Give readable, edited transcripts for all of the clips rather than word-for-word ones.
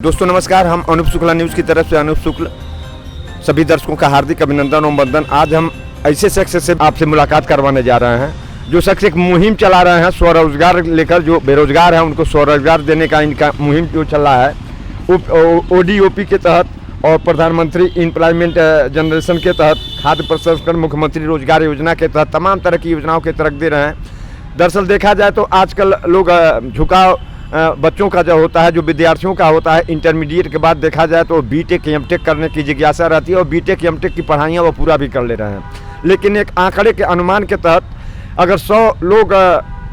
दोस्तों नमस्कार। हम अनूप शुक्ला न्यूज़ की तरफ से अनूप शुक्ल सभी दर्शकों का हार्दिक अभिनंदन और वंदन। आज हम ऐसे शख्स से आपसे मुलाकात करवाने जा रहे हैं जो शख्स एक मुहिम चला रहे हैं स्वरोजगार लेकर। जो बेरोजगार हैं उनको स्वरोजगार देने का इनका मुहिम जो चल रहा है ODOP के तहत और प्रधानमंत्री एम्प्लॉयमेंट जनरेशन के तहत, खाद्य प्रसंस्करण मुख्यमंत्री रोजगार योजना के तहत तमाम तरह की योजनाओं के तरफ दे रहे हैं। दरअसल देखा जाए तो आजकल लोग झुकाव बच्चों का जो होता है, जो विद्यार्थियों का होता है, इंटरमीडिएट के बाद देखा जाए तो बीटेक एमटेक करने की जिज्ञासा रहती है और बीटेक एमटेक की पढ़ाइयाँ वो पूरा भी कर ले रहे हैं। लेकिन एक आंकड़े के अनुमान के तहत अगर 100 लोग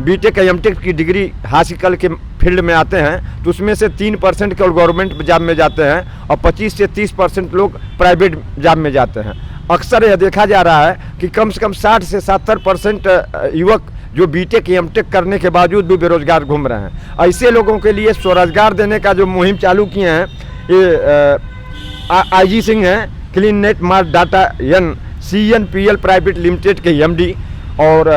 बीटेक एमटेक की डिग्री हासिल करके फील्ड में आते हैं तो उसमें से 3% केवल गवर्नमेंट जॉब में जाते हैं और 25 से 30% लोग प्राइवेट जॉब में जाते हैं। अक्सर यह देखा जा रहा है कि कम से कम 60 से 70% युवक जो बीटेक एमटेक करने के बावजूद भी बेरोजगार घूम रहे हैं। ऐसे लोगों के लिए स्वरोजगार देने का जो मुहिम चालू किए हैं ये IG सिंह हैं, clean net mart data CNPL private limited के MD और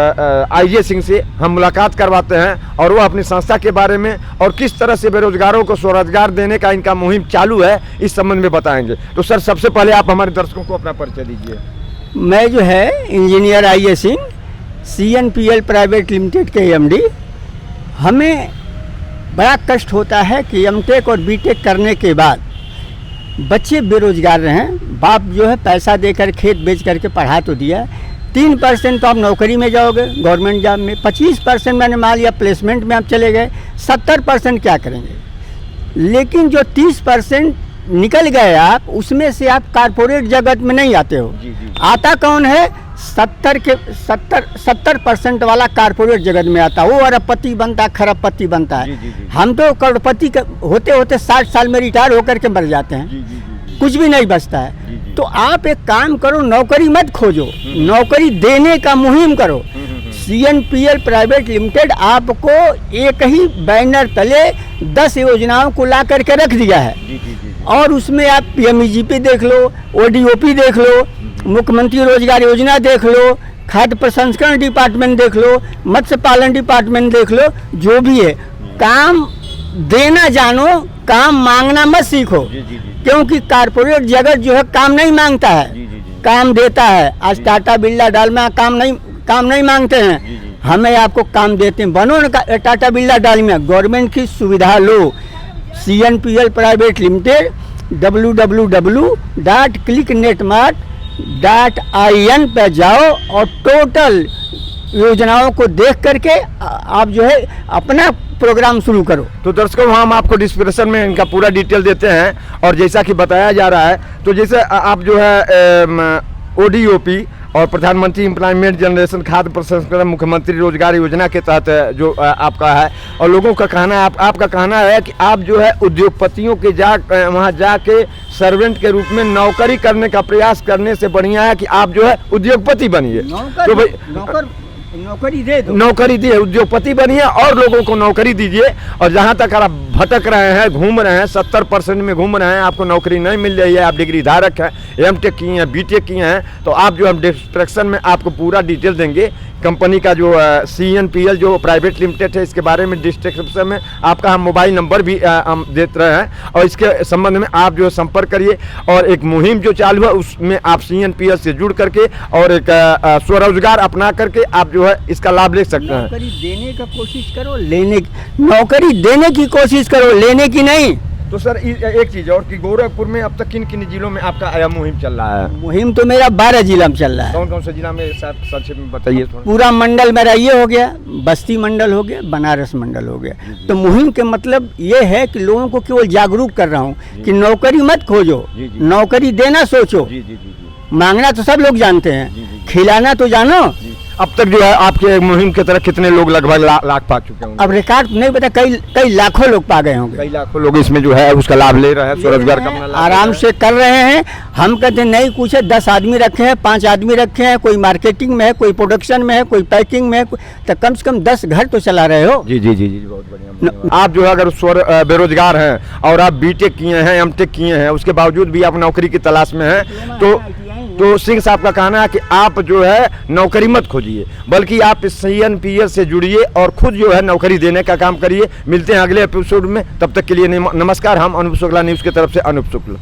IJ सिंह से हम मुलाकात करवाते हैं और वो अपनी संस्था के बारे में और किस तरह से बेरोजगारों को स्वरोजगार देने का इनका मुहिम चालू है इस संबंध में बताएंगे। तो सर, सबसे पहले आप हमारे दर्शकों को अपना परिचय दीजिए। मैं जो है engineer IJ Singh, CNPL private limited के MD। हमें बड़ा कष्ट होता है कि एमटेक और बीटेक करने के बाद बच्चे बेरोजगार रहें। बाप जो है पैसा देकर खेत बेच करके पढ़ा तो दिया, 3% तो आप नौकरी में जाओगे गवर्नमेंट जॉब में, 25% मैंने मान लिया प्लेसमेंट में आप चले गए, 70% क्या करेंगे। लेकिन जो 30% निकल गए आप, उसमें से आप कारपोरेट जगत में नहीं आते हो। आता कौन है? 70% वाला कारपोरेट जगत में आता। वो अरबपति बनता, खरबपति बनता है। हम तो करोड़पति होते होते 60 साल में रिटायर होकर के मर जाते हैं, कुछ भी नहीं बचता है। तो आप एक काम करो, नौकरी मत खोजो, नौकरी देने का मुहिम करो। CNPL प्राइवेट लिमिटेड आपको एक ही बैनर तले 10 योजनाओं को ला करके रख दिया है और उसमें आप PMEGP देख लो, ODOP देख लो, मुख्यमंत्री रोजगार योजना देख लो, खाद्य प्रसंस्करण डिपार्टमेंट देख लो, मत्स्य पालन डिपार्टमेंट देख लो। जो भी है, काम देना जानो, काम मांगना मत सीखो। क्योंकि कारपोरेट जगत जो है काम नहीं मांगता है, काम देता है। आज टाटा बिरला डालमिया काम नहीं मांगते हैं, हमें आपको काम देते हैं। बनो ना टाटा बिरला डालमिया, गवर्नमेंट की सुविधा लो। CNPL प्राइवेट लिमिटेड www.clicknetmart.in पे जाओ और टोटल योजनाओं को देख करके आप जो है अपना प्रोग्राम शुरू करो। तो दर्शकों, हम आपको डिस्क्रिप्शन में इनका पूरा डिटेल देते हैं और जैसा कि बताया जा रहा है तो जैसे आप जो है ODOP और प्रधानमंत्री एम्प्लॉयमेंट जनरेशन खाद्य प्रसंस्करण मुख्यमंत्री रोजगार योजना के तहत जो आपका है और लोगों का कहना है, आपका कहना है कि आप जो है उद्योगपतियों के वहाँ जाके सर्वेंट के रूप में नौकरी करने का प्रयास करने से बढ़िया है कि आप जो है उद्योगपति बनिए। तो भाई नौकरी दे दो, नौकरी दिए, उद्योगपति बनिए और लोगों को नौकरी दीजिए। और जहाँ तक आप भटक रहे हैं, घूम रहे हैं, 70% में घूम रहे हैं, आपको नौकरी नहीं मिल रही है, आप डिग्री धारक हैं, एमटेक किए हैं, बीटेक किए हैं, तो आप जो हम डिस्क्रिप्शन में आपको पूरा डिटेल देंगे। कंपनी का जो CNPL जो प्राइवेट लिमिटेड है, इसके बारे में डिस्क्रिप्शन में आपका हम मोबाइल नंबर भी हम देते रहे हैं और इसके संबंध में आप जो संपर्क करिए। और एक मुहिम जो चालू है उसमें आप CNPL से जुड़ करके और एक स्वरोजगार अपना करके आप जो है इसका लाभ ले सकते हैं। नौकरी देने का कोशिश करो, नौकरी देने की कोशिश करो, लेने की नहीं। तो सर, एक चीज़ और कि गोरखपुर में अब तक किन किन जिलों में आपका आया मुहिम चल रहा है? मुहिम तो मेरा 12 जिला में चल रहा है। कौन कौन से जिला में संक्षेप में बताइए थोड़ा। पूरा मंडल मेरा ये हो गया, बस्ती मंडल हो गया, बनारस मंडल हो गया। तो मुहिम के मतलब ये है कि लोगों को केवल जागरूक कर रहा हूँ कि नौकरी मत खोजो, नौकरी देना सोचो। मांगना तो सब लोग जानते हैं, खिलाना तो जानो। अब तक जो है आपके मुहिम की तरह कितने लोग लगभग लाख पा चुके होंगे? अब रिकॉर्ड नहीं पता, कई लाखों लोग पा गए होंगे। कई लाखों लोग इसमें जो है उसका लाभ ले रहे हैं, स्वरोजगार का आराम से कर रहे हैं। हम कहते नहीं, कुछ है 10 आदमी रखे हैं, 5 आदमी रखे हैं, कोई मार्केटिंग में है, कोई प्रोडक्शन में है, कोई पैकिंग में है, तो कम से कम 10 घर तो चला रहे हो। जी, बहुत बढ़िया। आप जो है अगर बेरोजगार हैं और आप बीटेक किए हैं, एमटेक किए हैं, उसके बावजूद भी आप नौकरी की तलाश में हैं तो तो सिंह साहब का कहना है कि आप जो है नौकरी मत खोजिए, बल्कि आप इस CNPS से जुड़िए और खुद जो है नौकरी देने का काम करिए। मिलते हैं अगले एपिसोड में, तब तक के लिए नमस्कार। हम अनूप शुक्ला न्यूज़ की तरफ से अनूप शुक्ला।